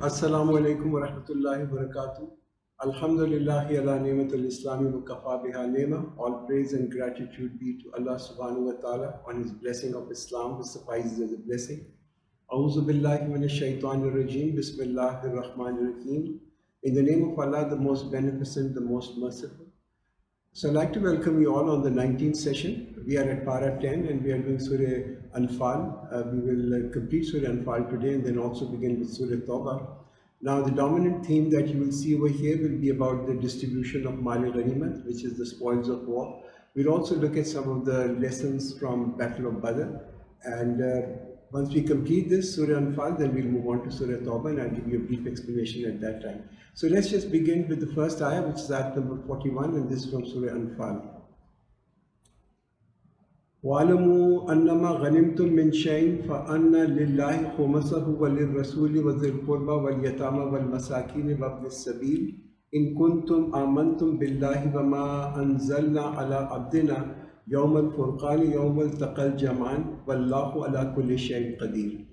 Assalamu alaikum wa rahmatullahi wa barakatuh. Alhamdulillahi ala ni'matul Islami wa kafa biha ni'ma. All praise and gratitude be to Allah subhanahu wa ta'ala on his blessing of Islam, which suffices as a blessing. A'udhu billahi minash shaitanir rajim. Bismillahir rahmanir rahim. In the name of Allah, the most beneficent, the most merciful. So I'd like to welcome you all on the 19th session. We are at Para 10 and we are doing Surah Anfal. We will complete Surah Anfal today and then also begin with Surah Tawbah. Now the dominant theme that you will see over here will be about the distribution of Mal Ghanimat, which is the spoils of war. We'll also look at some of the lessons from Battle of Badr, and once we complete this Surah Anfal, then we'll move on to Surah Tawbah and I'll give you a brief explanation at that time. So let's just begin with the first ayah, which is ayat number 41, and this is from Surah Anfal. وَاعْلَمُوا أَنَّمَا غَنِمْتُم مِّن شَيْءٍ فَأَنَّ لِلَّهِ خُمُسَهُ وَلِلرَّسُولِ وَذِي الْقُرْبَى وَالْيَتَامَى وَالْمَسَاكِينِ وَابْنِ السَّبِيلِ إِن كُنتُمْ آمَنتُم بِاللَّهِ وَمَا أَنزَلْنَا عَلَىٰ عَبْدِنَا يَوْمَ الْفُرْقَانِ يَوْمَ الْتَقَى الْجَمْعَانِ وَاللَّهُ عَلَىٰ كُلِّ شَيْءٍ قَدِيرٌ.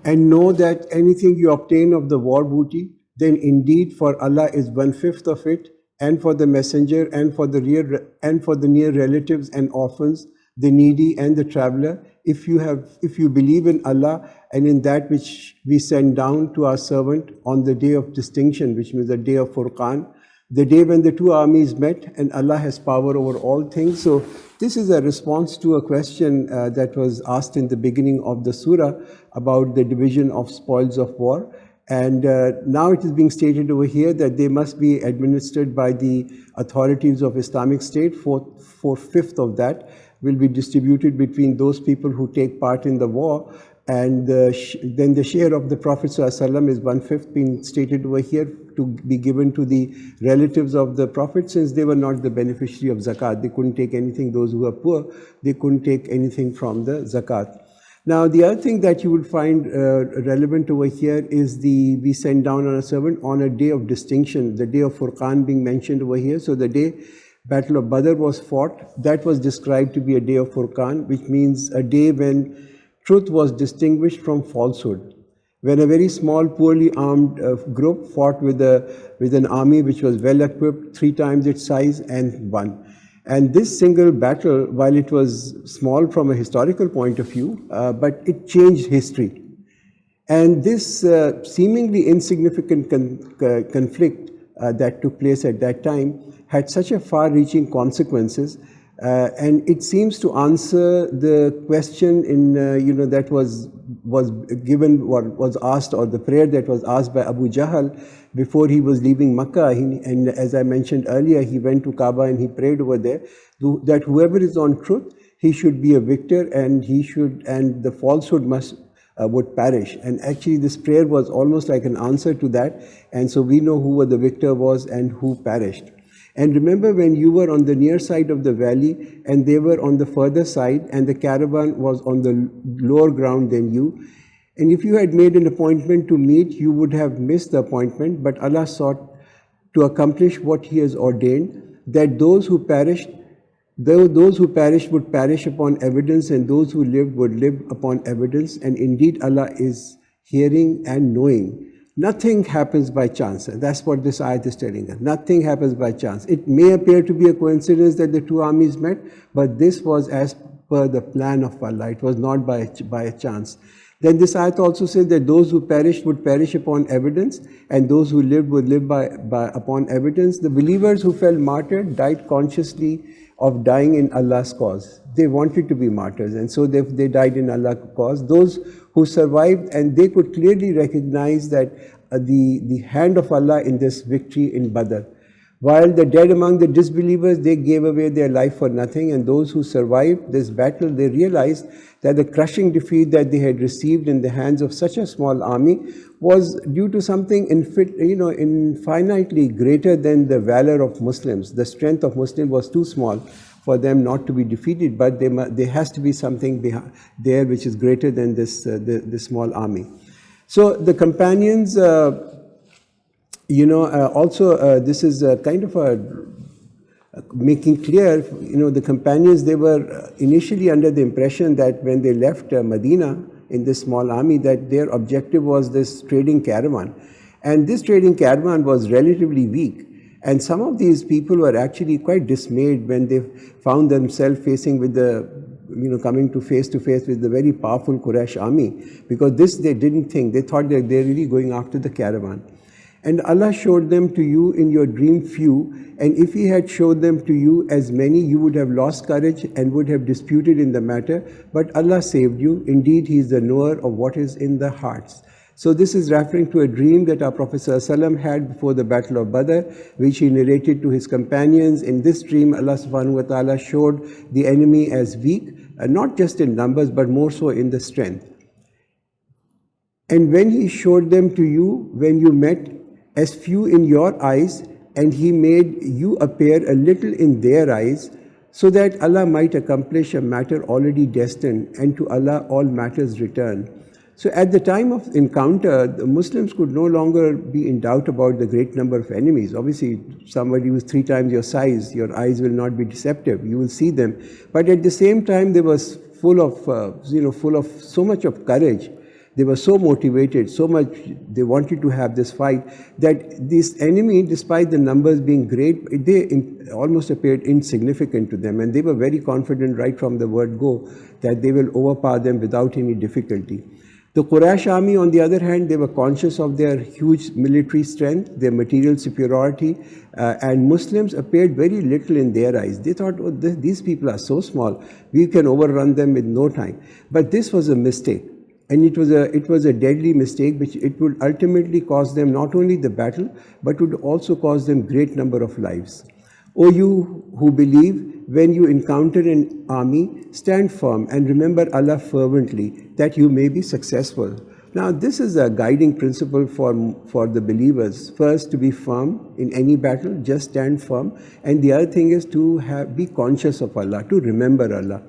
And know that anything you obtain of the war booty, then indeed for Allah is 1/5 of it, and for the messenger, and for the near relatives and orphans, the needy and the traveler, if you believe in Allah and in that which we send down to our servant on the day of distinction, which means the day of Furqan, the day when the two armies met, and Allah has power over all things. So this is a response to a question that was asked in the beginning of the surah about the division of spoils of war. And now it is being stated over here that they must be administered by the authorities of Islamic State. 4/5 of that will be distributed between those people who take part in the war. And then the share of the Prophet ﷺ is 1/5 being stated over here to be given to the relatives of the Prophet, since they were not the beneficiary of zakat. They couldn't take anything. Those who were poor, they couldn't take anything from the zakat. Now, the other thing that you will find relevant over here is we send down on a servant on a day of distinction, the day of Furqan being mentioned over here. So the day Battle of Badr was fought, that was described to be a day of Furqan, which means a day when truth was distinguished from falsehood. When a very small, poorly armed group fought with an army which was well equipped, 3 times its size, and won. And this single battle, while it was small from a historical point of view, but it changed history. And this seemingly insignificant conflict that took place at that time had such a far-reaching consequences, and it seems to answer the question in that was given, or was asked, or the prayer that was asked by Abu Jahl before he was leaving Makkah. And as I mentioned earlier, he went to Kaaba and he prayed over there that whoever is on truth, he should be a victor, and the falsehood would perish. And actually this prayer was almost like an answer to that, and so we know who the victor was and who perished. And remember, when you were on the near side of the valley and they were on the further side, and the caravan was on the lower ground than you, and if you had made an appointment to meet, you would have missed the appointment, but Allah sought to accomplish what He has ordained, that those who perished would perish upon evidence, and those who lived would live upon evidence. And indeed Allah is hearing and knowing. Nothing happens by chance. And that's what this ayat is telling us. Nothing happens by chance. It may appear to be a coincidence that the two armies met, but this was as per the plan of Allah. It was not by a chance. Then this ayat also says that those who perished would perish upon evidence, and those who lived would live upon evidence. The believers who fell martyred died consciously of dying in Allah's cause. They wanted to be martyrs, and so they died in Allah's cause. Those who survived, and they could clearly recognize that the hand of Allah in this victory in Badr. While the dead among the disbelievers, they gave away their life for nothing, and those who survived this battle, they realized that the crushing defeat that they had received in the hands of such a small army was due to something infinitely greater than the valor of Muslims. The strength of Muslims was too small for them not to be defeated, but there has to be something there which is greater than this small army. So the companions, this is kind of a making clear, the companions, they were initially under the impression that when they left Medina in this small army that their objective was this trading caravan. And this trading caravan was relatively weak. And some of these people were actually quite dismayed when they found themselves facing with coming to face with the very powerful Quraysh army, because this they didn't think. They thought that they're really going after the caravan. And Allah showed them to you in your dream few, and if He had showed them to you as many, you would have lost courage and would have disputed in the matter, but Allah saved you. Indeed, He is the knower of what is in the hearts. So this is referring to a dream that our Prophet ﷺ had before the Battle of Badr, which he narrated to his companions. In this dream, Allah subhanahu wa ta'ala showed the enemy as weak, not just in numbers, but more so in the strength. And when He showed them to you, when you met, as few in your eyes, and He made you appear a little in their eyes, so that Allah might accomplish a matter already destined, and to Allah all matters return. So at the time of encounter, the Muslims could no longer be in doubt about the great number of enemies. Obviously, somebody who is 3 times your size, your eyes will not be deceptive. You will see them. But at the same time, they were full of so much of courage. They were so motivated, so much they wanted to have this fight, that this enemy, despite the numbers being great, they almost appeared insignificant to them. And they were very confident right from the word go that they will overpower them without any difficulty. The Quraysh army, on the other hand, they were conscious of their huge military strength, their material superiority, and Muslims appeared very little in their eyes. They thought, oh, these people are so small, we can overrun them in no time. But this was a mistake. And it was a deadly mistake, which it would ultimately cost them not only the battle, but would also cost them great number of lives. O you who believe, when you encounter an army, stand firm and remember Allah fervently, that you may be successful. Now this is a guiding principle for the believers. First, to be firm in any battle, just stand firm. And the other thing is to be conscious of Allah, to remember Allah.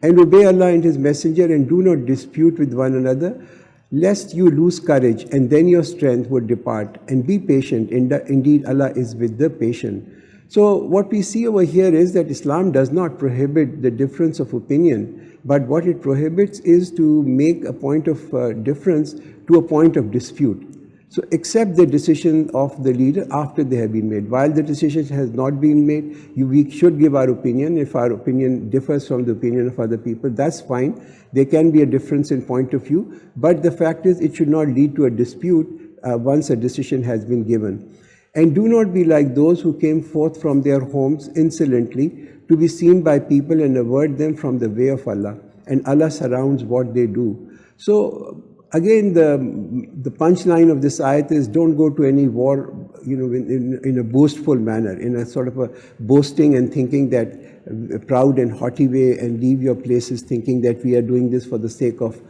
And obey Allah and His Messenger, and do not dispute with one another, lest you lose courage and then your strength would depart. And be patient, indeed Allah is with the patient. So what we see over here is that Islam does not prohibit the difference of opinion, but what it prohibits is to make a point of difference to a point of dispute. So accept the decision of the leader after they have been made. While the decision has not been made, we should give our opinion. If our opinion differs from the opinion of other people, that's fine. There can be a difference in point of view, but the fact is it should not lead to a dispute once a decision has been given. And do not be like those who came forth from their homes insolently to be seen by people and avert them from the way of Allah. And Allah surrounds what they do. So again, the punchline of this ayat is, don't go to any war, in a boastful manner, in a sort of a boasting and thinking that proud and haughty way, and leave your places thinking that we are doing this for the sake of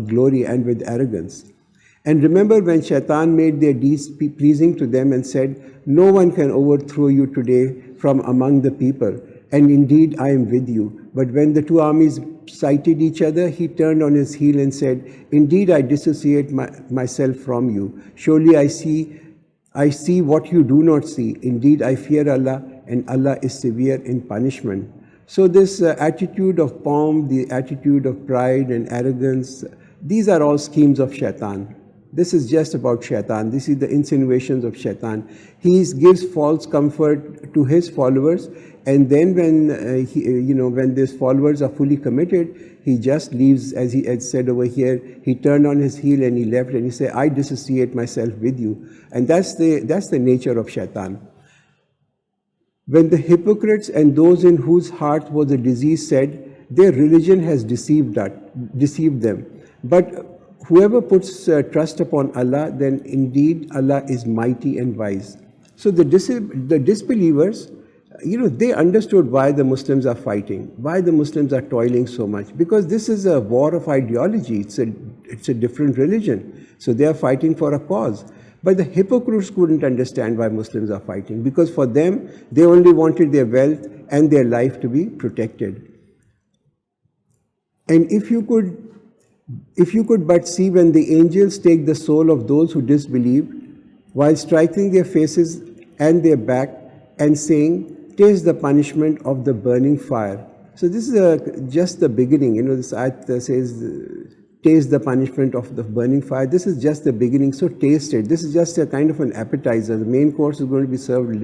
glory and with arrogance. And remember when Shaitan made their deeds pleasing to them and said, no one can overthrow you today from among the people, and indeed I am with you. But when the two armies sighted each other, he turned on his heel and said, indeed I dissociate myself from you. Surely I see what you do not see. Indeed I fear Allah, and Allah is severe in punishment. So this attitude of pomp, the attitude of pride and arrogance, these are all schemes of Shaitan. This is just about Shaitan. This is the insinuations of Shaitan. He gives false comfort to his followers, and then when these followers are fully committed, he just leaves, as he had said over here. He turned on his heel and he left, and he said, I dissociate myself with you. And that's the nature of Shaitan. When the hypocrites and those in whose heart was a disease said, their religion has deceived them. But whoever puts trust upon Allah, then indeed Allah is mighty and wise. So the disbelievers, they understood why the Muslims are fighting, why the Muslims are toiling so much, because this is a war of ideology. It's a different religion. So they are fighting for a cause. But the hypocrites couldn't understand why Muslims are fighting, because for them, they only wanted their wealth and their life to be protected. And if you could but see when the angels take the soul of those who disbelieved, while striking their faces and their back and saying, taste the punishment of the burning fire. So this is just the beginning. This ayat says, taste the punishment of the burning fire. This is just the beginning, so taste it. This is just a kind of an appetizer. The main course is going to be served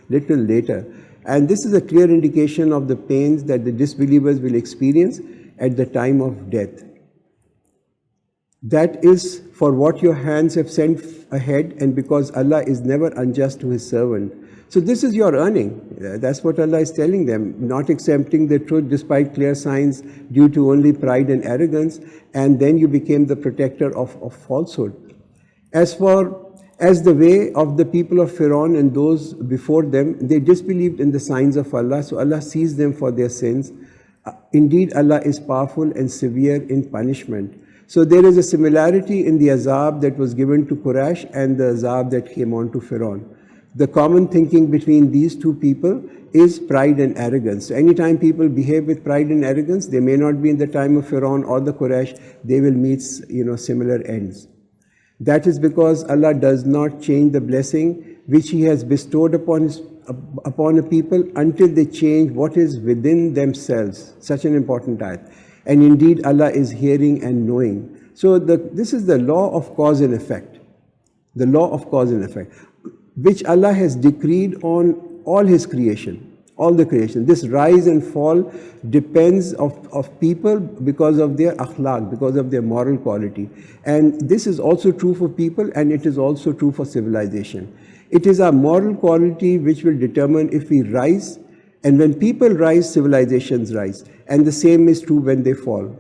little later. And this is a clear indication of the pains that the disbelievers will experience at the time of death. That is for what your hands have sent ahead, and because Allah is never unjust to His servant. So this is your earning. That's what Allah is telling them, not accepting the truth despite clear signs due to only pride and arrogance, and then you became the protector of falsehood. As the way of the people of Fir'aun and those before them, they disbelieved in the signs of Allah, so Allah sees them for their sins. Indeed, Allah is powerful and severe in punishment. So there is a similarity in the azab that was given to Quraysh and the azab that came on to Fir'aun. The common thinking between these two people is pride and arrogance. So anytime people behave with pride and arrogance, they may not be in the time of Fir'aun or the Quraysh, they will meet similar ends. That is because Allah does not change the blessing which He has bestowed upon a people until they change what is within themselves. Such an important ayat. And indeed, Allah is hearing and knowing. So this is the law of cause and effect. The law of cause and effect, which Allah has decreed on all His creation, all the creation. This rise and fall depends of people because of their akhlaq, because of their moral quality. And this is also true for people, and it is also true for civilization. It is our moral quality which will determine if we rise, and when people rise, civilizations rise. And the same is true when they fall.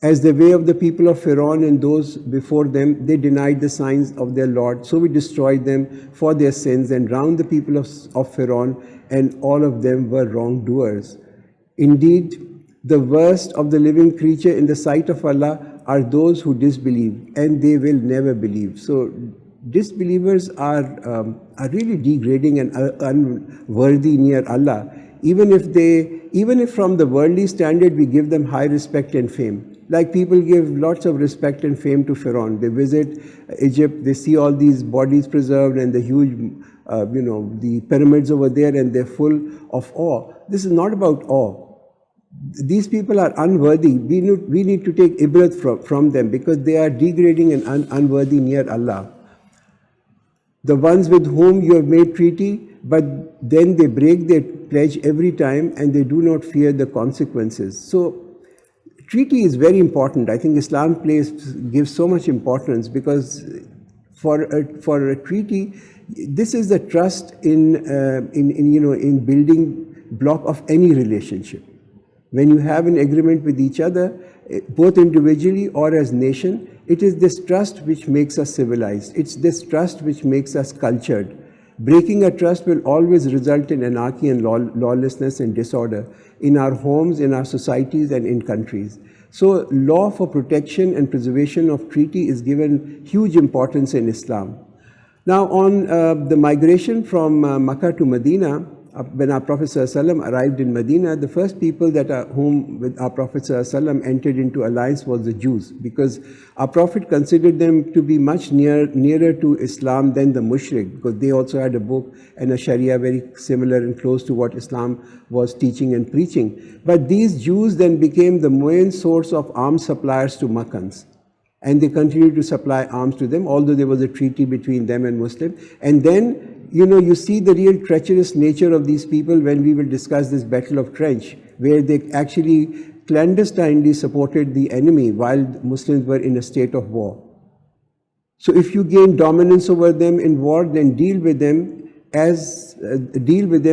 As the way of the people of Fir'aun and those before them, they denied the signs of their Lord, so we destroyed them for their sins and drowned the people of Fir'aun, and all of them were wrongdoers. Indeed, the worst of the living creature in the sight of Allah are those who disbelieve, and they will never believe. So disbelievers are really degrading and unworthy near Allah. Even if from the worldly standard we give them high respect and fame. Like people give lots of respect and fame to Fir'aun. They visit Egypt, they see all these bodies preserved and the huge, the pyramids over there, and they're full of awe. This is not about awe. These people are unworthy. We need to take ibrat from them because they are degrading and unworthy near Allah. The ones with whom you have made treaty, but then they break their pledge every time and they do not fear the consequences. So treaty is very important. I think Islam gives so much importance because for a treaty, this is the trust in building block of any relationship. When you have an agreement with each other, both individually or as nation, it is this trust which makes us civilized. It's this trust which makes us cultured. Breaking a trust will always result in anarchy and lawlessness and disorder in our homes, in our societies, and in countries. So law for protection and preservation of treaty is given huge importance in Islam. Now on the migration from Makkah to Medina, when our Prophet ﷺ arrived in Medina, the first people whom with our Prophet ﷺ entered into alliance was the Jews, because our Prophet considered them to be much nearer to Islam than the mushrik, because they also had a book and a Sharia very similar and close to what Islam was teaching and preaching. But these Jews then became the main source of arms suppliers to Makkans. And they continued to supply arms to them, although there was a treaty between them and Muslims. And then, you see the real treacherous nature of these people when we will discuss this Battle of Trench, where they actually clandestinely supported the enemy while Muslims were in a state of war. So if you gain dominance over them in war, then deal with them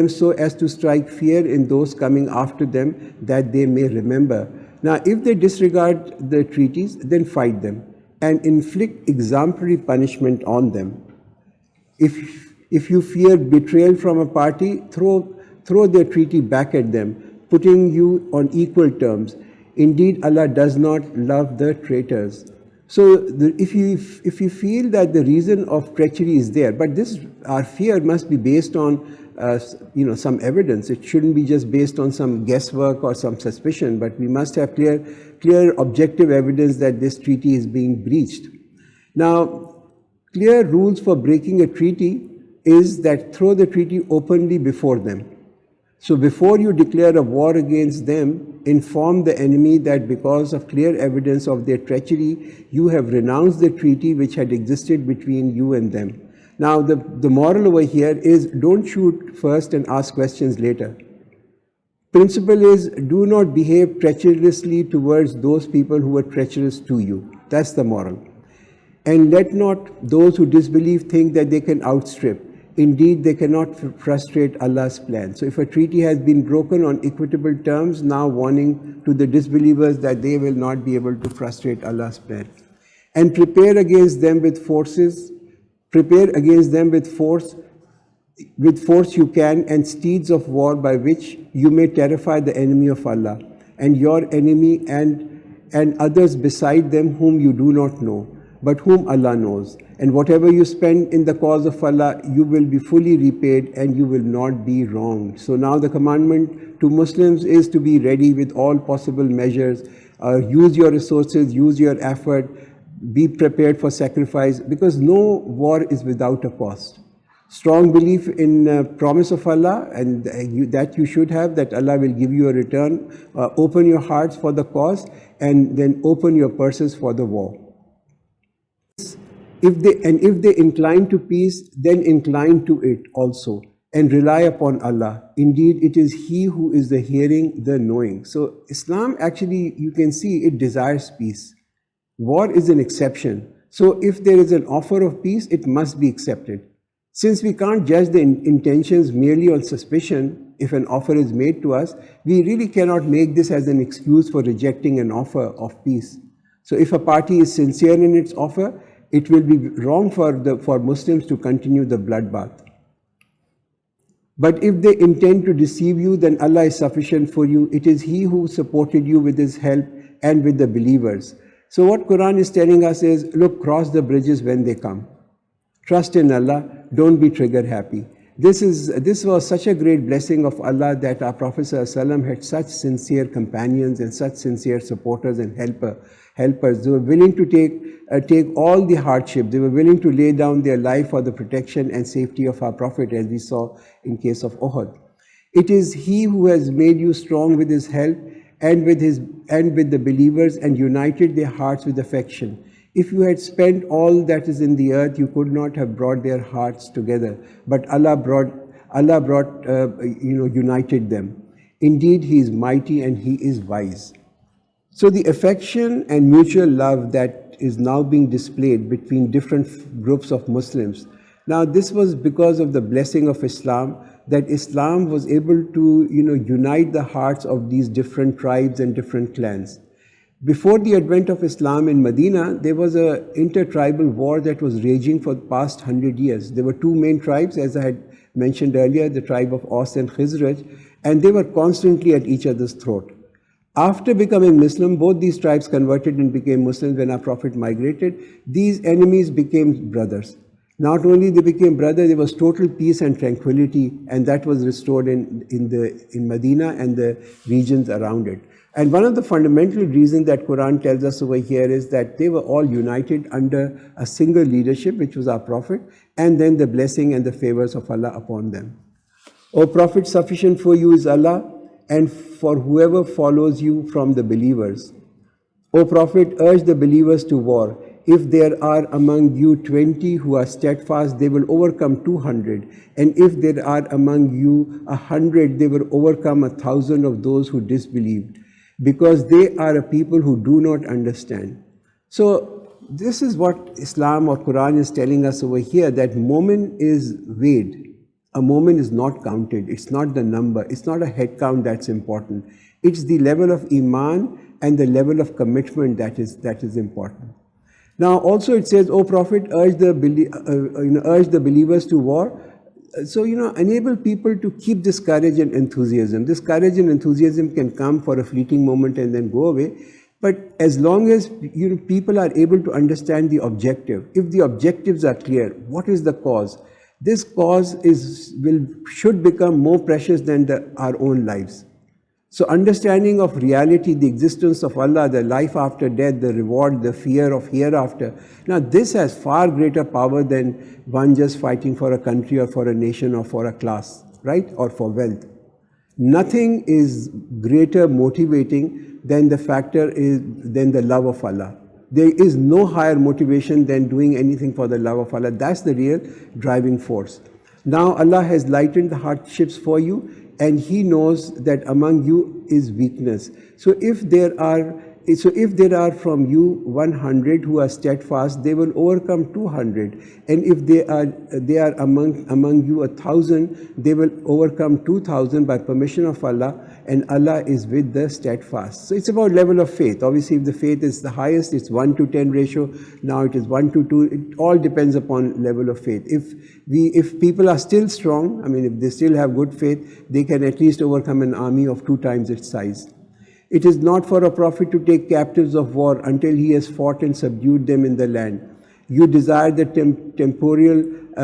so as to strike fear in those coming after them, that they may remember. Now, if they disregard the treaties, then fight them and inflict exemplary punishment on them. If you fear betrayal from a party, throw their treaty back at them, putting you on equal terms. Indeed, Allah does not love the traitors. So if you feel that the reason of treachery is there, but our fear must be based on some evidence. It shouldn't be just based on some guesswork or some suspicion, but we must have clear objective evidence that this treaty is being breached. Now, clear rules for breaking a treaty is that throw the treaty openly before them. So before you declare a war against them, inform the enemy that because of clear evidence of their treachery, you have renounced the treaty which had existed between you and them. Now the moral over here is don't shoot first and ask questions later. Principle is do not behave treacherously towards those people who are treacherous to you. That's the moral. And let not those who disbelieve think that they can outstrip. Indeed, they cannot frustrate Allah's plan. So if a treaty has been broken on equitable terms, now warning to the disbelievers that they will not be able to frustrate Allah's plan. And prepare against them with force you can, and steeds of war by which you may terrify the enemy of Allah, and your enemy and others beside them whom you do not know, but whom Allah knows. And whatever you spend in the cause of Allah, you will be fully repaid and you will not be wronged. So now the commandment to Muslims is to be ready with all possible measures. Use your resources, use your effort, be prepared for sacrifice, because no war is without a cost. Strong belief in promise of Allah, and that you should have, that Allah will give you a return. Open your hearts for the cause, and then open your purses for the war. If they incline to peace, then incline to it also, and rely upon Allah. Indeed, it is He who is the hearing, the knowing. So Islam actually, you can see, it desires peace. War is an exception. So if there is an offer of peace, it must be accepted. Since we can't judge the intentions merely on suspicion, if an offer is made to us, we really cannot make this as an excuse for rejecting an offer of peace. So if a party is sincere in its offer, it will be wrong for Muslims to continue the bloodbath. But if they intend to deceive you, then Allah is sufficient for you. It is He who supported you with His help and with the believers. So what Quran is telling us is, look, cross the bridges when they come. Trust in Allah, don't be trigger happy. This was such a great blessing of Allah that our Prophet ﷺ had such sincere companions and such sincere supporters and helpers. They were willing to take all the hardship. They were willing to lay down their life for the protection and safety of our Prophet, as we saw in case of Uhud. It is He who has made you strong with His help and with the believers, and united their hearts with affection. If you had spent all that is in the earth, you could not have brought their hearts together. But Allah united them. Indeed, He is mighty and He is wise. So the affection and mutual love that is now being displayed between different groups of Muslims. Now, this was because of the blessing of Islam, that Islam was able to, unite the hearts of these different tribes and different clans. Before the advent of Islam in Medina, there was an intertribal war that was raging for the past 100 years. There were two main tribes, as I had mentioned earlier, the tribe of Aus and Khizraj, and they were constantly at each other's throat. After becoming Muslim, both these tribes converted and became Muslims when our Prophet migrated. These enemies became brothers. Not only they became brothers, there was total peace and tranquility, and that was restored in Medina and the regions around it. And one of the fundamental reasons that Quran tells us over here is that they were all united under a single leadership, which was our Prophet, and then the blessing and the favors of Allah upon them. O Prophet, sufficient for you is Allah, and for whoever follows you from the believers. O Prophet, urge the believers to war. If there are among you 20 who are steadfast, they will overcome 200. And if there are among you 100, they will overcome 1,000 of those who disbelieved, because they are a people who do not understand. So this is what Islam or Quran is telling us over here, that moment is weighed. A moment is not counted. It's not the number. It's not a head count that's important. It's the level of iman and the level of commitment that is important. Now also it says, O Prophet, urge the believers to war. So, enable people to keep this courage and enthusiasm. This courage and enthusiasm can come for a fleeting moment and then go away. But as long as people are able to understand the objective, if the objectives are clear, what is the cause? This cause should become more precious than our own lives. So understanding of reality, the existence of Allah, the life after death, the reward, the fear of hereafter. Now this has far greater power than one just fighting for a country or for a nation or for a class, right? Or for wealth. Nothing is greater motivating than the love of Allah. There is no higher motivation than doing anything for the love of Allah. That's the real driving force. Now Allah has lightened the hardships for you, and He knows that among you is weakness. So if there are from you 100 who are steadfast, they will overcome 200. And if they are among you 1,000, they will overcome 2,000 by permission of Allah, and Allah is with the steadfast. So it's about level of faith. Obviously, if the faith is the highest, it's 1 to 10 ratio. Now it is 1 to 2. It all depends upon level of faith. If people are still strong, I mean, if they still have good faith, they can at least overcome an army of 2 times its size. It is not for a prophet to take captives of war until he has fought and subdued them in the land. You desire the temporal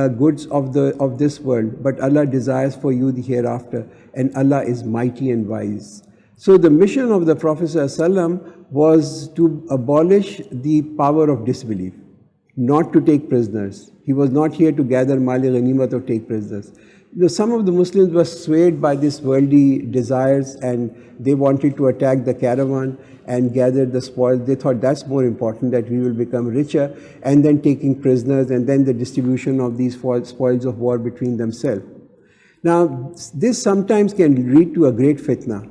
goods of this world, but Allah desires for you the hereafter, and Allah is mighty and wise. So the mission of the Prophet ﷺ was to abolish the power of disbelief, not to take prisoners. He was not here to gather mali ghanimat or take prisoners. Some of the Muslims were swayed by these worldly desires, and they wanted to attack the caravan and gather the spoils. They thought that's more important, that we will become richer, and then taking prisoners, and then the distribution of these spoils of war between themselves. Now, this sometimes can lead to a great fitna,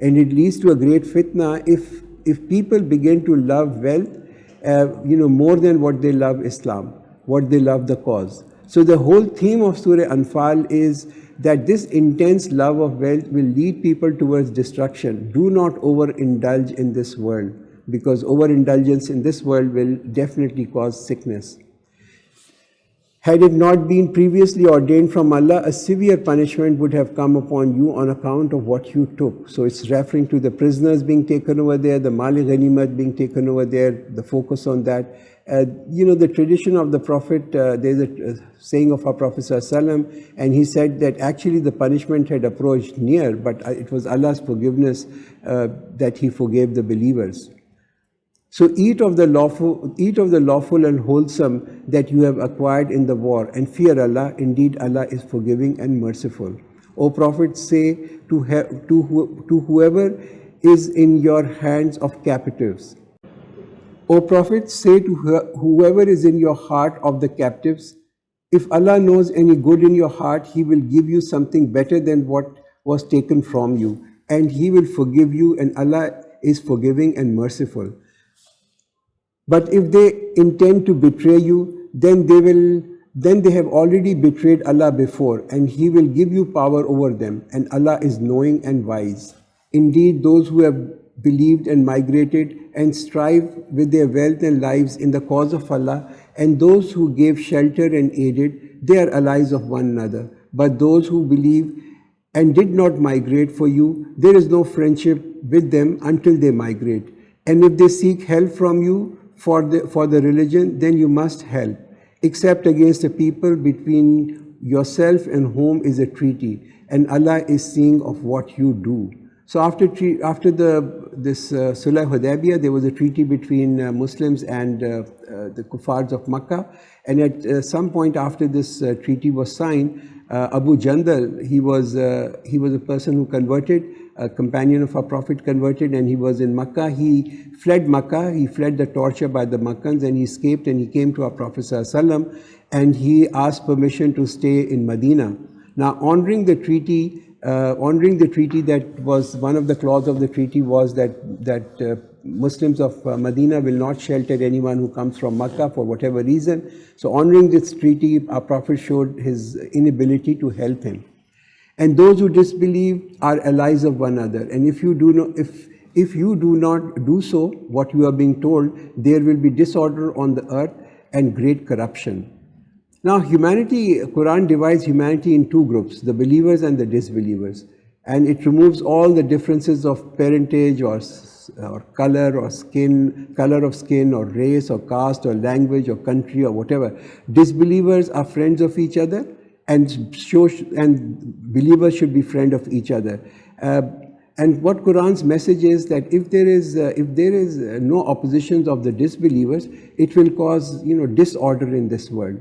and it leads to a great fitna if people begin to love wealth, more than what they love Islam, what they love the cause. So the whole theme of Surah Anfal is that this intense love of wealth will lead people towards destruction. Do not overindulge in this world, because overindulgence in this world will definitely cause sickness. Had it not been previously ordained from Allah, a severe punishment would have come upon you on account of what you took. So it's referring to the prisoners being taken over there, the mali ghanimat being taken over there, the focus on that. The tradition of the Prophet, there's a saying of our Prophet ﷺ, and he said that actually the punishment had approached near, but it was Allah's forgiveness that He forgave the believers. So eat of the lawful and wholesome that you have acquired in the war, and fear Allah. Indeed, Allah is forgiving and merciful. O Prophet, say to whoever is in your hands of captives. O Prophet, say to whoever is in your heart of the captives, if Allah knows any good in your heart, He will give you something better than what was taken from you, and He will forgive you, and Allah is forgiving and merciful. But if they intend to betray you, then they have already betrayed Allah before, and He will give you power over them, and Allah is knowing and wise. Indeed, those who have believed and migrated and strive with their wealth and lives in the cause of Allah, and those who gave shelter and aided, they are allies of one another. But those who believe and did not migrate for you, there is no friendship with them until they migrate. And if they seek help from you for the religion, then you must help, except against the people between yourself and whom is a treaty, and Allah is seeing of what you do. So after this Sulh Hudaybiyah, there was a treaty between Muslims and the kuffars of Makkah, and at some point after this treaty was signed, Abu Jandal, he was a person who converted, a companion of our Prophet, converted, and he was in Makkah. He fled Makkah, he fled the torture by the Makkans, and he escaped, and he came to our Prophet ﷺ, and he asked permission to stay in Medina. Now, honoring the treaty, that was one of the clauses of the treaty was that Muslims of Medina will not shelter anyone who comes from Makkah for whatever reason. So honoring this treaty, our Prophet showed his inability to help him. And those who disbelieve are allies of one another. And if you do not do so, what you are being told, there will be disorder on the earth and great corruption. Now, Quran divides humanity in two groups, the believers and the disbelievers. And it removes all the differences of parentage or color of skin or race or caste or language or country or whatever. Disbelievers are friends of each other, and believers should be friends of each other. And what Quran's message is that if there is no opposition of the disbelievers, it will cause disorder in this world.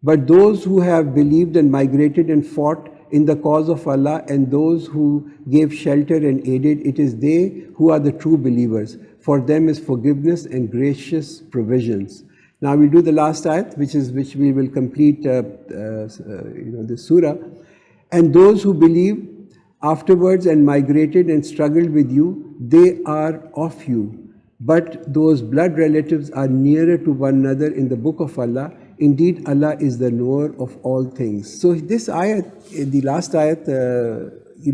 But those who have believed and migrated and fought in the cause of Allah and those who gave shelter and aided, it is they who are the true believers. For them is forgiveness and gracious provisions. Now we'll do the last ayat, which we will complete the surah. And those who believe afterwards and migrated and struggled with you, they are of you. But those blood relatives are nearer to one another in the book of Allah. Indeed, Allah is the knower of all things. So this ayat, the last ayat,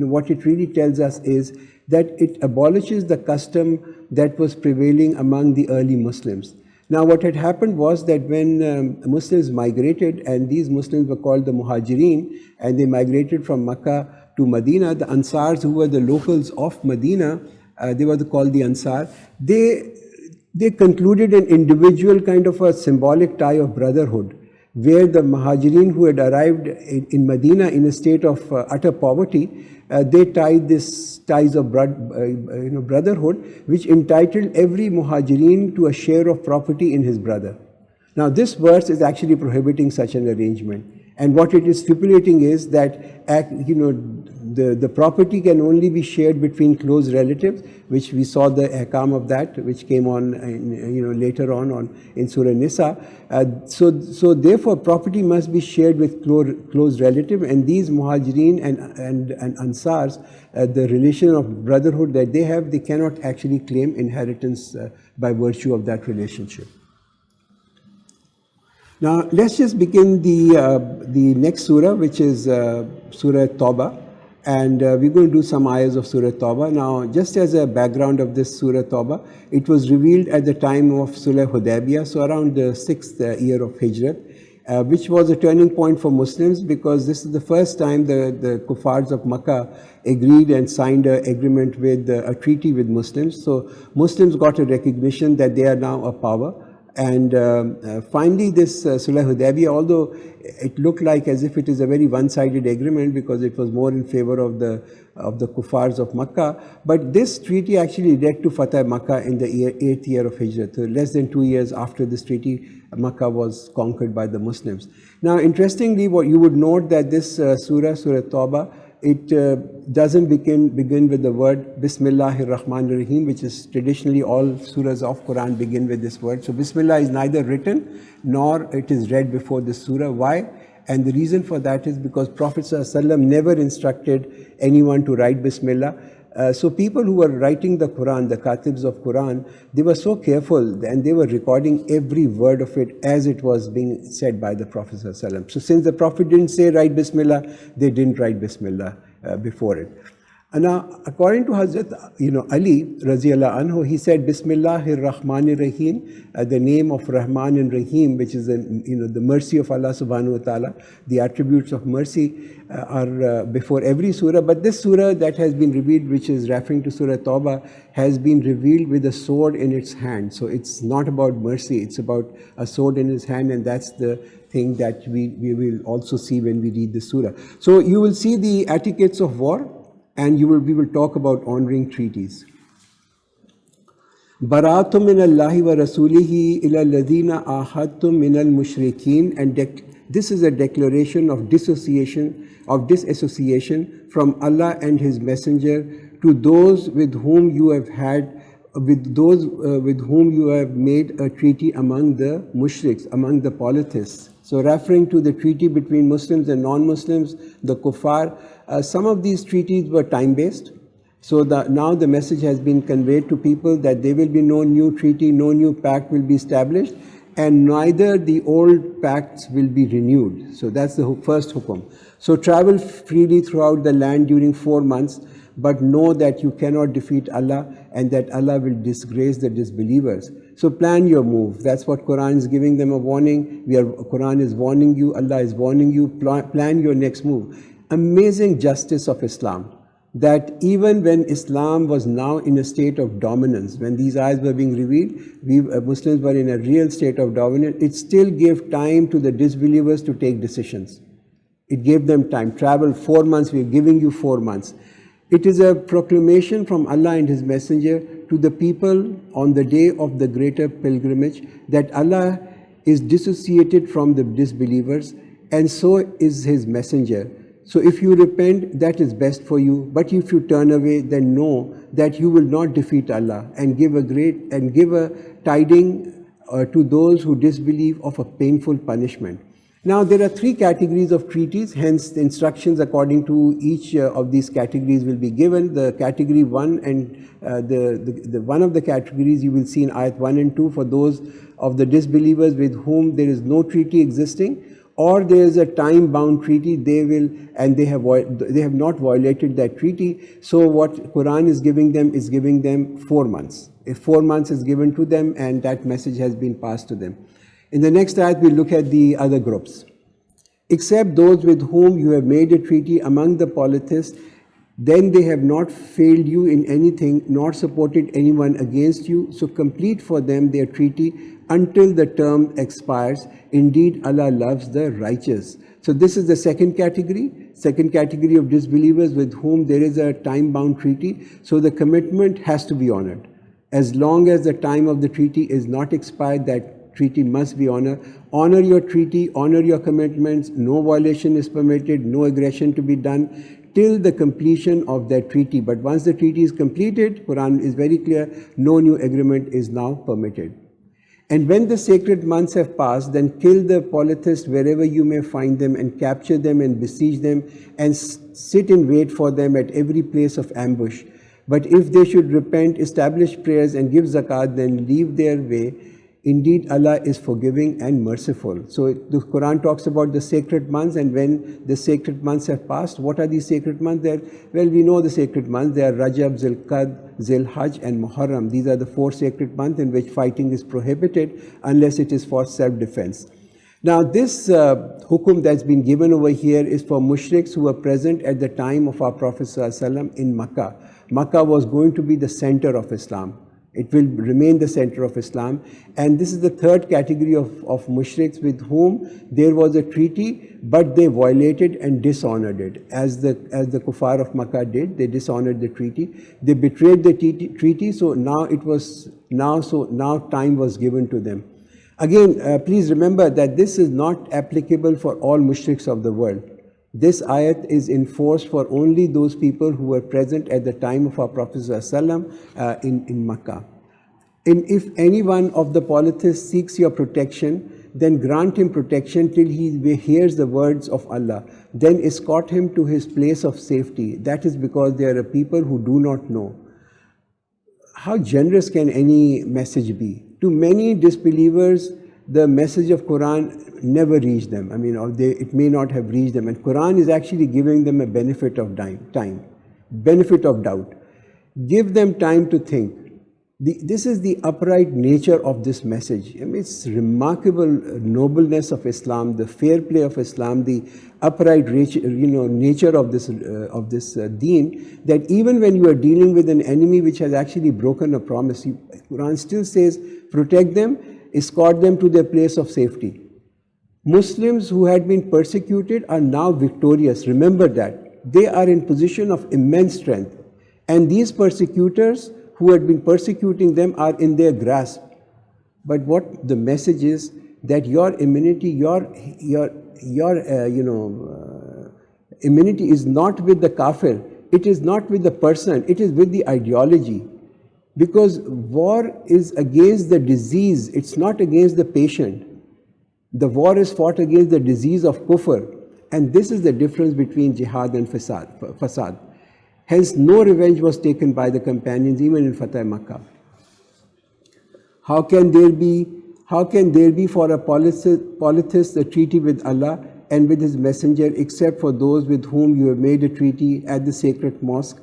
what it really tells us is that it abolishes the custom that was prevailing among the early Muslims. Now what had happened was that when Muslims migrated, and these Muslims were called the Muhajirin, and they migrated from Makkah to Medina, the Ansars, who were the locals of Medina, they were called the Ansar, they concluded an individual kind of a symbolic tie of brotherhood, where the Muhajirin who had arrived in Medina in a state of utter poverty, they tied this ties of brotherhood, which entitled every Muhajirin to a share of property in his brother. Now this verse is actually prohibiting such an arrangement, and what it is stipulating is that the property can only be shared between close relatives, which we saw the ahkam of that, which came on later on in Surah Nisa. So therefore property must be shared with close relative, and these Muhajirin and Ansars, the relation of brotherhood that they have, they cannot actually claim inheritance by virtue of that relationship. Now let's just begin the next surah, which is Surah Tawbah. And we're going to do some ayahs of Surah Tawbah. Now, just as a background of this Surah Tawbah, it was revealed at the time of Sulh Hudaybiyah, so around the 6th year of Hijrat, which was a turning point for Muslims, because this is the first time the kuffars of Makkah agreed and signed an agreement with a treaty with Muslims. So Muslims got a recognition that they are now a power. And finally this Sulh Hudaybiyah, although it looked like as if it is a very one-sided agreement because it was more in favor of the kuffars of Makkah, but this treaty actually led to Fatah Makkah in the 8th year of Hijrat. So less than 2 years after this treaty, Makkah was conquered by the Muslims. Now interestingly, what you would note that this Surah Tawbah, it doesn't begin with the word Bismillahir Rahmanir Rahim, which is traditionally all surahs of Quran begin with this word. So Bismillah is neither written nor it is read before the surah. Why? And the reason for that is because Prophet ﷺ never instructed anyone to write Bismillah. So people who were writing the Quran, the Katibs of Quran, they were so careful and they were recording every word of it as it was being said by the Prophet ﷺ. So since the Prophet didn't say write Bismillah, they didn't write Bismillah before it. And now, according to Hazrat Ali Raziyallahu Anhu, he said Bismillahir Rahmanir Rahim, the name of Rahman and Rahim, which is the mercy of Allah Subhanahu wa Taala. The attributes of mercy are before every surah, but this surah that has been revealed, which is referring to Surah Tawbah, has been revealed with a sword in its hand. So it's not about mercy, it's about a sword in his hand, and that's the thing that we will also see when we read the surah. So you will see the etiquettes of war, and we will talk about honoring treaties. Baratum min Allahi wa rasulihi ila alladhina ahadtum min al-mushrikeen, and this is a declaration of disassociation from Allah and His Messenger to those with whom you have made a treaty among the mushriks, among the polytheists. So referring to the treaty between Muslims and non-Muslims, the kuffar, some of these treaties were time-based. So now the message has been conveyed to people that there will be no new treaty, no new pact will be established, and neither the old pacts will be renewed. So that's the first hukum. So travel freely throughout the land during 4 months, but know that you cannot defeat Allah and that Allah will disgrace the disbelievers. So plan your move. That's what Quran is giving them a warning. Quran is warning you, Allah is warning you, plan your next move. Amazing justice of Islam, that even when Islam was now in a state of dominance, when these ayahs were being revealed, Muslims were in a real state of dominance, it still gave time to the disbelievers to take decisions. It gave them time. Travel 4 months, we're giving you 4 months. It is a proclamation from Allah and His Messenger to the people on the day of the greater pilgrimage that Allah is dissociated from the disbelievers, and so is His Messenger. So if you repent, that is best for you. But if you turn away, then know that you will not defeat Allah, and give a tiding to those who disbelieve of a painful punishment. Now there are three categories of treaties, hence the instructions according to each of these categories will be given. The category 1 and the one of the categories you will see in ayat 1 and 2 for those of the disbelievers with whom there is no treaty existing, or there is a time-bound treaty, they have not violated that treaty. So what Quran is giving them 4 months. If 4 months is given to them and that message has been passed to them. In the next ayat, we'll look at the other groups. Except those with whom you have made a treaty among the polytheists, then they have not failed you in anything, nor supported anyone against you. So complete for them their treaty until the term expires. Indeed, Allah loves the righteous. So this is the second category of disbelievers with whom there is a time-bound treaty. So the commitment has to be honored. As long as the time of the treaty is not expired, that treaty must be honored. Honor your treaty, honor your commitments. No violation is permitted, no aggression to be done till the completion of that treaty. But once the treaty is completed, Quran is very clear, no new agreement is now permitted. And when the sacred months have passed, then kill the polytheists wherever you may find them, and capture them and besiege them, and sit in wait for them at every place of ambush. But if they should repent, establish prayers and give zakat, then leave their way. Indeed, Allah is forgiving and merciful. So the Quran talks about the sacred months, and when the sacred months have passed, what are these sacred months? Well, we know the sacred months. They are Rajab, Zilqad, Zilhajj and Muharram. These are the 4 sacred months in which fighting is prohibited unless it is for self-defense. Now this hukum that's been given over here is for mushriks who were present at the time of our Prophet ﷺ in Makkah. Makkah was going to be the center of Islam. It will remain the center of Islam. And this is the third category of mushriks with whom there was a treaty, but they violated and dishonored it. As the kuffar of Makkah did, they dishonored the treaty. They betrayed the treaty, so now time was given to them. Again, please remember that this is not applicable for all mushriks of the world. This ayat is enforced for only those people who were present at the time of our Prophet ﷺ in Makkah. And if any one of the polytheists seeks your protection, then grant him protection till he hears the words of Allah. Then escort him to his place of safety. That is because there are people who do not know. How generous can any message be? To many disbelievers, the message of Quran never reached them. I mean, it may not have reached them. And Quran is actually giving them a benefit of time, benefit of doubt. Give them time to think. This is the upright nature of this message. I mean, it's remarkable nobleness of Islam, the fair play of Islam, the upright nature of this deen, that even when you are dealing with an enemy which has actually broken a promise, Quran still says, protect them, escort them to their place of safety. Muslims who had been persecuted are now victorious. Remember that. They are in position of immense strength. And these persecutors who had been persecuting them are in their grasp. But what the message is, that your immunity, immunity is not with the kafir. It is not with the person. It is with the ideology. Because war is against the disease. It's not against the patient. The war is fought against the disease of kufr. And this is the difference between jihad and fasad. Hence, no revenge was taken by the companions, even in Fatah Makkah. How can there be for a polytheist a treaty with Allah and with His Messenger, except for those with whom you have made a treaty at the sacred mosque?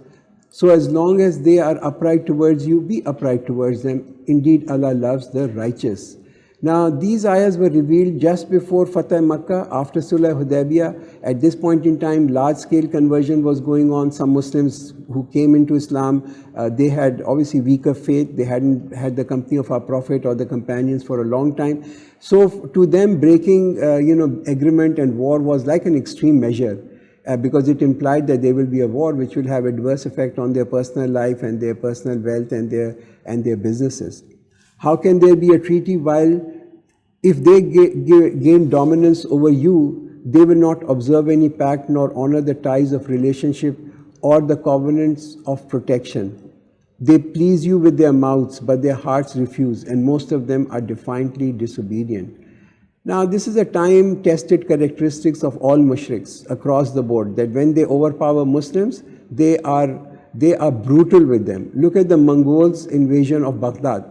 So as long as they are upright towards you, be upright towards them. Indeed, Allah loves the righteous. Now, these ayahs were revealed just before Fatah Makkah, after Sulh Hudaybiyah. At this point in time, large-scale conversion was going on. Some Muslims who came into Islam, they had obviously weaker faith. They hadn't had the company of our Prophet or the companions for a long time. So to them, breaking agreement and war was like an extreme measure. Because it implied that there will be a war which will have adverse effect on their personal life and their personal wealth and their businesses. How can there be a treaty while if they gain dominance over you, they will not observe any pact nor honor the ties of relationship or the covenants of protection. They please you with their mouths, but their hearts refuse, and most of them are defiantly disobedient. Now, this is a time-tested characteristics of all mushriks across the board, that when they overpower Muslims, they are brutal with them. Look at the Mongols' invasion of Baghdad.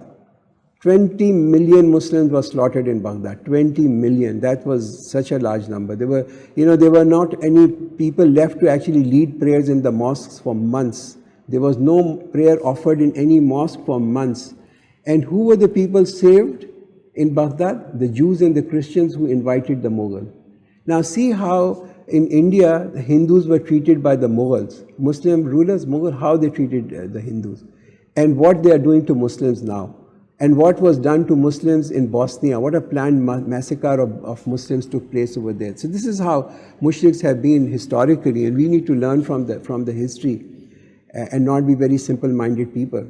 20 million Muslims were slaughtered in Baghdad. 20 million. That was such a large number. There were not any people left to actually lead prayers in the mosques for months. There was no prayer offered in any mosque for months. And who were the people saved in Baghdad? The Jews and the Christians who invited the Mughal. Now see how in India the Hindus were treated by the Mughals. Muslim rulers, Mughal, how they treated the Hindus. And what they are doing to Muslims now. And what was done to Muslims in Bosnia. What a planned massacre of Muslims took place over there. So this is how mushriks have been historically, and we need to learn from the history and not be very simple-minded people.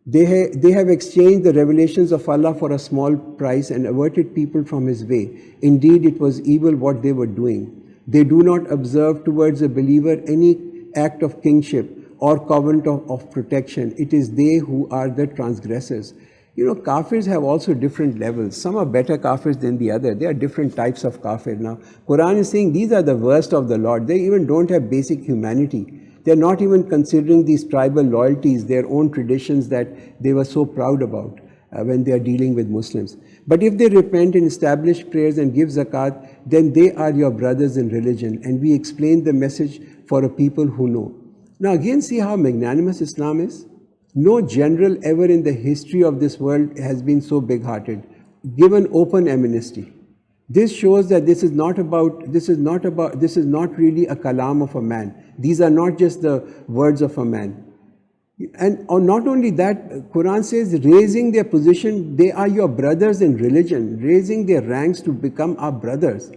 They have exchanged the revelations of Allah for a small price and averted people from His way. Indeed, it was evil what they were doing. They do not observe towards a believer any act of kingship or covenant of protection. It is they who are the transgressors. You know, kafirs have also different levels. Some are better kafirs than the other. There are different types of kafir. Now, Quran is saying these are the worst of the lot. They even don't have basic humanity. They're not even considering these tribal loyalties, their own traditions that they were so proud about when they are dealing with Muslims. But if they repent and establish prayers and give zakat, then they are your brothers in religion. And we explain the message for a people who know. Now again, see how magnanimous Islam is? No general ever in the history of this world has been so big-hearted, given open amnesty. This shows that this is not really a kalam of a man. These are not just the words of a man. And not only that, Quran says, raising their position, they are your brothers in religion, raising their ranks to become our brothers.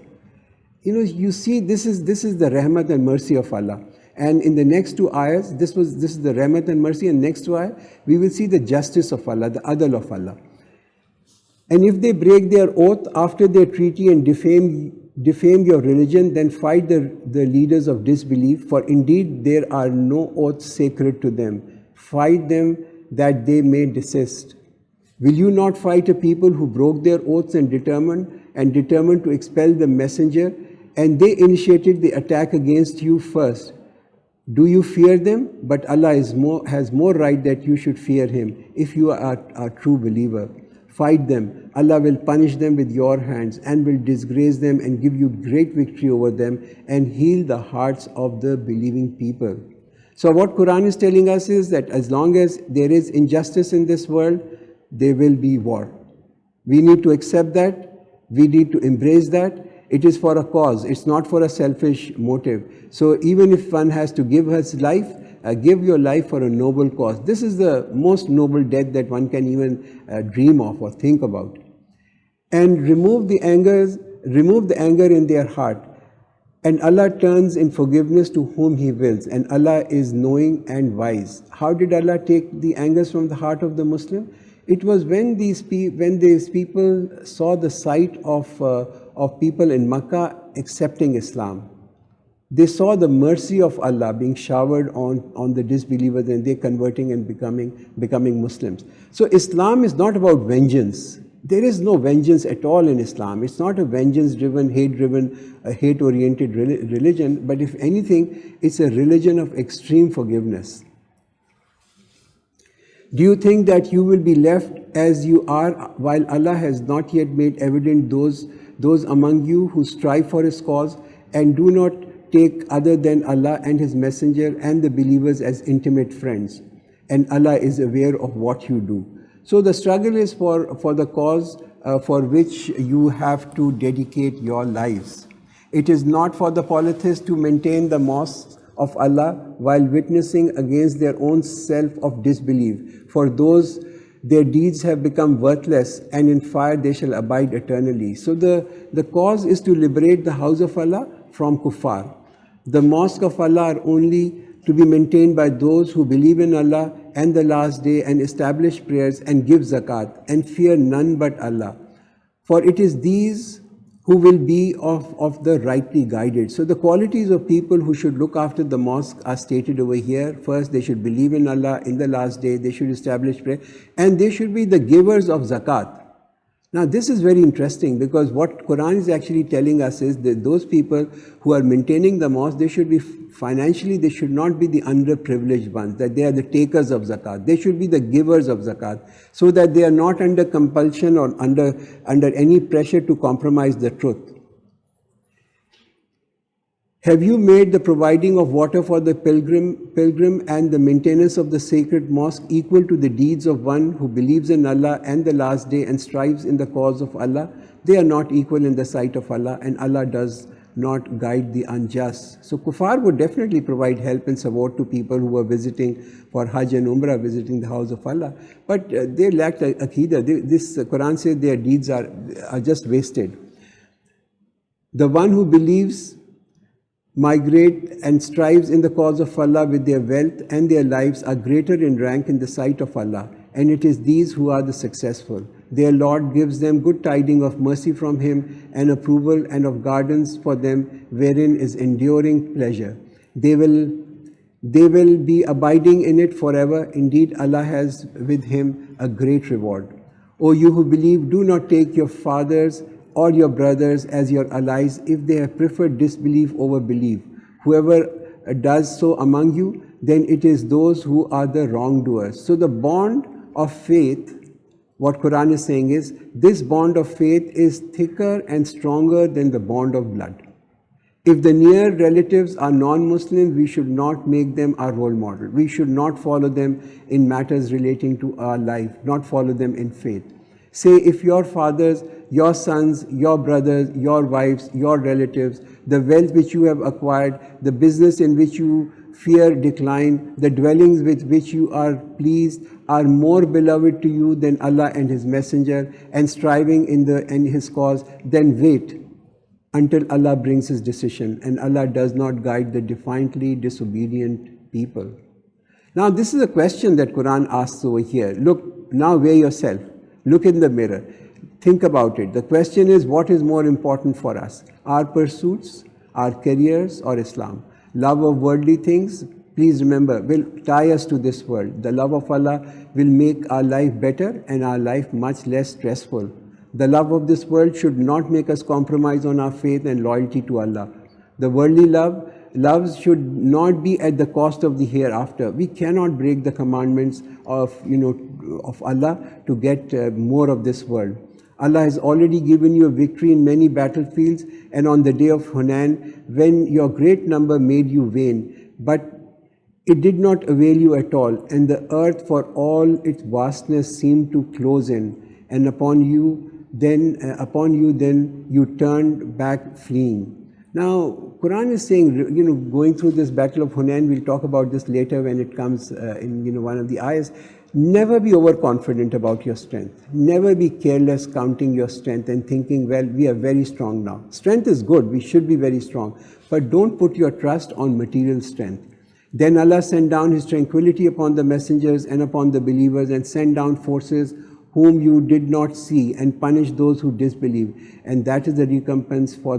You know, you see, this is the rahmat and mercy of Allah. And in the next two ayahs, this is the rahmat and mercy, and next two ayahs, we will see the justice of Allah, the adl of Allah. And if they break their oath after their treaty and defame your religion, then fight the leaders of disbelief, for indeed there are no oaths sacred to them. Fight them that they may desist. Will you not fight a people who broke their oaths and determined to expel the messenger, and they initiated the attack against you first? Do you fear them? But Allah has more right that you should fear Him if you are a true believer. Fight them. Allah will punish them with your hands and will disgrace them and give you great victory over them and heal the hearts of the believing people. So what Quran is telling us is that as long as there is injustice in this world, there will be war. We need to accept that. We need to embrace that. It is for a cause. It's not for a selfish motive. So even if one has to give his life, give your life for a noble cause. This is the most noble death that one can even dream of or think about. And remove the anger in their heart. And Allah turns in forgiveness to whom He wills. And Allah is knowing and wise. How did Allah take the angers from the heart of the Muslim? It was when these people saw the sight of people in Makkah accepting Islam. They saw the mercy of Allah being showered on the disbelievers, and they converting and becoming Muslims. So Islam is not about vengeance. There is no vengeance at all in Islam. It's not a vengeance-driven, hate-oriented religion, but if anything, it's a religion of extreme forgiveness. Do you think that you will be left as you are while Allah has not yet made evident those among you who strive for His cause and do not take other than Allah and His Messenger and the believers as intimate friends? And Allah is aware of what you do. So the struggle is for the cause for which you have to dedicate your lives. It is not for the polytheists to maintain the mosques of Allah while witnessing against their own self of disbelief. For those, their deeds have become worthless, and in fire they shall abide eternally. So the cause is to liberate the house of Allah from kuffar. The mosque of Allah are only to be maintained by those who believe in Allah and the last day and establish prayers and give zakat and fear none but Allah. For it is these who will be of the rightly guided. So the qualities of people who should look after the mosque are stated over here. First, they should believe in Allah in the last day, they should establish prayer, and they should be the givers of zakat. Now this is very interesting, because what Quran is actually telling us is that those people who are maintaining the mosque, they should be financially, they should not be the underprivileged ones, that they are the takers of zakat. They should be the givers of zakat, so that they are not under compulsion or under any pressure to compromise the truth. Have you made the providing of water for the pilgrim and the maintenance of the sacred mosque equal to the deeds of one who believes in Allah and the last day and strives in the cause of Allah? They are not equal in the sight of Allah, and Allah does not guide the unjust. So kuffar would definitely provide help and support to people who are visiting for Hajj and Umrah, visiting the house of Allah. But they lacked Aqidah. This Quran says their deeds are just wasted. The one who believes, migrate and strives in the cause of Allah with their wealth and their lives are greater in rank in the sight of Allah, and it is these who are the successful. Their Lord gives them good tidings of mercy from Him and approval, and of gardens for them wherein is enduring pleasure. They will be abiding in it forever. Indeed, Allah has with Him a great reward. O you who believe, do not take your fathers or your brothers as your allies if they have preferred disbelief over belief. Whoever does so among you, then it is those who are the wrongdoers. So the bond of faith, what Quran is saying is, this bond of faith is thicker and stronger than the bond of blood. If the near relatives are non-Muslims, we should not make them our role model. We should not follow them in matters relating to our life, not follow them in faith. Say, if your fathers, your sons, your brothers, your wives, your relatives, the wealth which you have acquired, the business in which you fear decline, the dwellings with which you are pleased, are more beloved to you than Allah and His Messenger, and striving in His cause, then wait until Allah brings His decision, and Allah does not guide the defiantly disobedient people. Now this is a question that Quran asks over here. Look, now weigh yourself. Look in the mirror. Think about it. The question is, what is more important for us? Our pursuits, our careers, or Islam? Love of worldly things, please remember, will tie us to this world. The love of Allah will make our life better and our life much less stressful. The love of this world should not make us compromise on our faith and loyalty to Allah. The worldly loves should not be at the cost of the hereafter. We cannot break the commandments of Allah to get more of this world. Allah has already given you a victory in many battlefields, and on the day of Hunain, when your great number made you vain, but it did not avail you at all, and the earth for all its vastness seemed to close in, and upon you then you turned back fleeing. Now, Quran is saying, going through this battle of Hunain, we'll talk about this later when it comes in one of the ayahs. Never be overconfident about your strength. Never be careless counting your strength and thinking, well, we are very strong now. Strength is good, we should be very strong, but don't put your trust on material strength. Then Allah sent down His tranquility upon the messengers and upon the believers, and sent down forces whom you did not see, and punished those who disbelieve, and that is the recompense for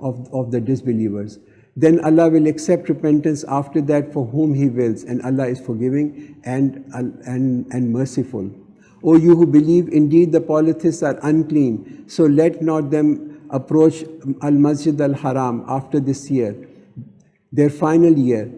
of the disbelievers. Then Allah will accept repentance after that for whom He wills, and Allah is forgiving and merciful. O you who believe, indeed the polytheists are unclean, so let not them approach Al-Masjid Al-Haram after this year, their final year.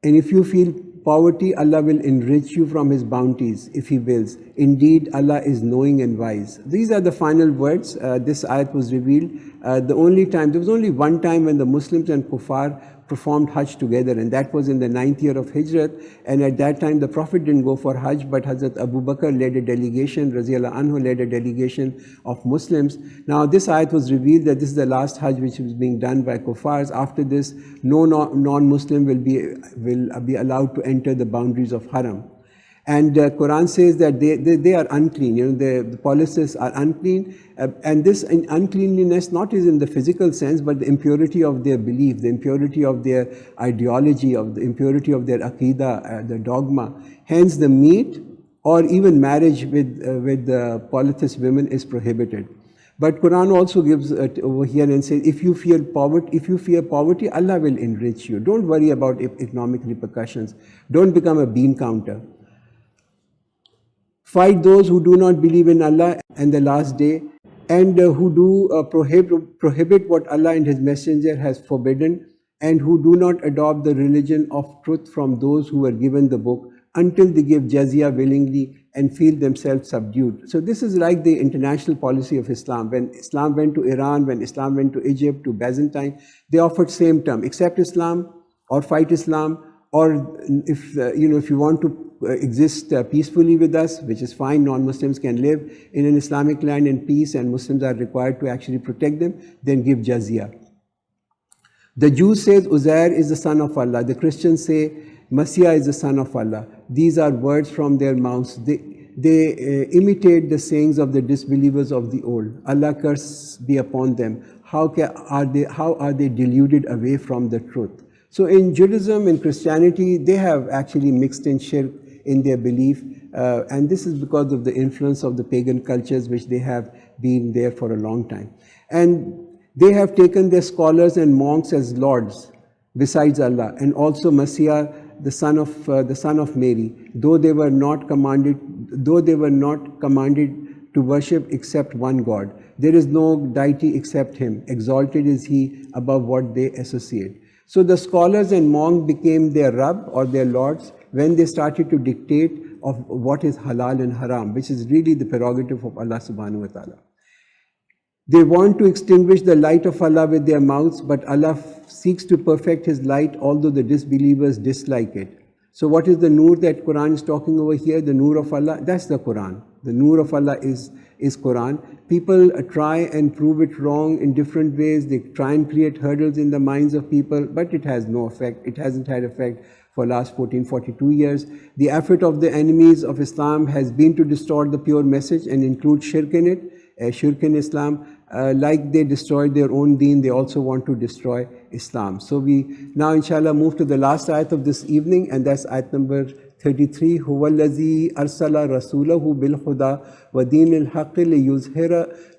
And if you feel poverty, Allah will enrich you from His bounties if He wills. Indeed, Allah is knowing and wise. These are the final words. This ayat was revealed. There was only one time when the Muslims and Kuffar performed Hajj together, and that was in the 9th year of Hijrat. And at that time, the Prophet didn't go for Hajj, but Hazrat Abu Bakr led a delegation, Raziyallahu Anhu led a delegation of Muslims. Now, this ayat was revealed that this is the last Hajj which was being done by Kuffars. After this, no non-Muslim will be allowed to enter the boundaries of Haram. And Quran says that they are unclean, the polytheists are unclean, and this uncleanliness not is in the physical sense, but the impurity of their belief, the impurity of their ideology, of the impurity of their aqidah, the dogma. Hence the meat or even marriage with the polytheist women is prohibited. But Quran also gives over here and says, if you fear poverty, Allah will enrich you. Don't worry about economic repercussions. Don't become a bean counter. Fight those who do not believe in Allah and the last day, and who do prohibit what Allah and His Messenger has forbidden, and who do not adopt the religion of truth from those who were given the book until they give jizya willingly and feel themselves subdued. So this is like the international policy of Islam. When Islam went to Iran, when Islam went to Egypt, to Byzantine, they offered same term: accept Islam or fight Islam, or if you want to exist peacefully with us, which is fine, non-Muslims can live in an Islamic land in peace and Muslims are required to actually protect them, then give jizya. The Jews say Uzair is the son of Allah. The Christians say Masiah is the son of Allah. These are words from their mouths. They imitate the sayings of the disbelievers of the old. Allah curse be upon them. How are they deluded away from the truth? So in Judaism and Christianity, they have actually mixed in shirk in their belief, and this is because of the influence of the pagan cultures which they have been there for a long time. And they have taken their scholars and monks as lords besides Allah, and also Masiah, the son of Mary, though they were not commanded to worship except one God. There is no deity except Him. Exalted is He above what they associate. So the scholars and monks became their Rabb or their lords when they started to dictate of what is halal and haram, which is really the prerogative of Allah subhanahu wa ta'ala. They want to extinguish the light of Allah with their mouths, but Allah seeks to perfect His light, although the disbelievers dislike it. So what is the Noor that Quran is talking over here? The Noor of Allah, that's the Quran. The Noor of Allah is Quran. People try and prove it wrong in different ways. They try and create hurdles in the minds of people, but it has no effect. It hasn't had effect for the last 42 years. The effort of the enemies of Islam has been to distort the pure message and include shirk in it, shirk in Islam. Like they destroyed their own deen, they also want to destroy Islam. So we now inshallah move to the last ayat of this evening, and that's ayat number 33. Huwa allazi arsala rasulahu bil huda wa dinil haqqi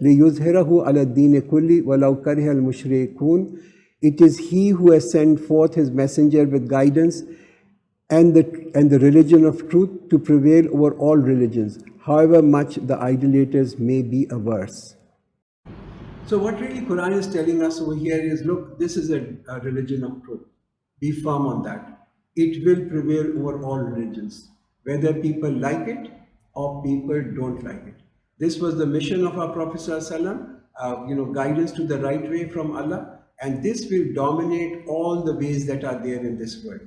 liyuzhirahu ala dini kulli walau kariha al mushrikun. It is He who has sent forth His messenger with guidance and the religion of truth to prevail over all religions, however much the idolaters may be averse. So what really Quran is telling us over here is, look, this is a religion of truth. Be firm on that. It will prevail over all religions, whether people like it or people don't like it. This was the mission of our Prophet ﷺ, guidance to the right way from Allah, and this will dominate all the ways that are there in this world.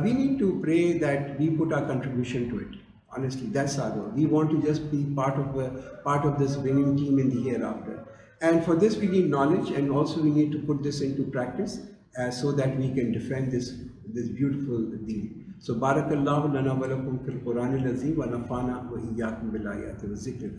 We need to pray that we put our contribution to it. Honestly, that's our goal. We want to just be part of this winning team in the hereafter. And for this we need knowledge, and also we need to put this into practice so that we can defend this beautiful deen. So Barakallahu lana wa lakum fil Quranil Azim wa nafana wa iyyakum bil ayati wa zikr.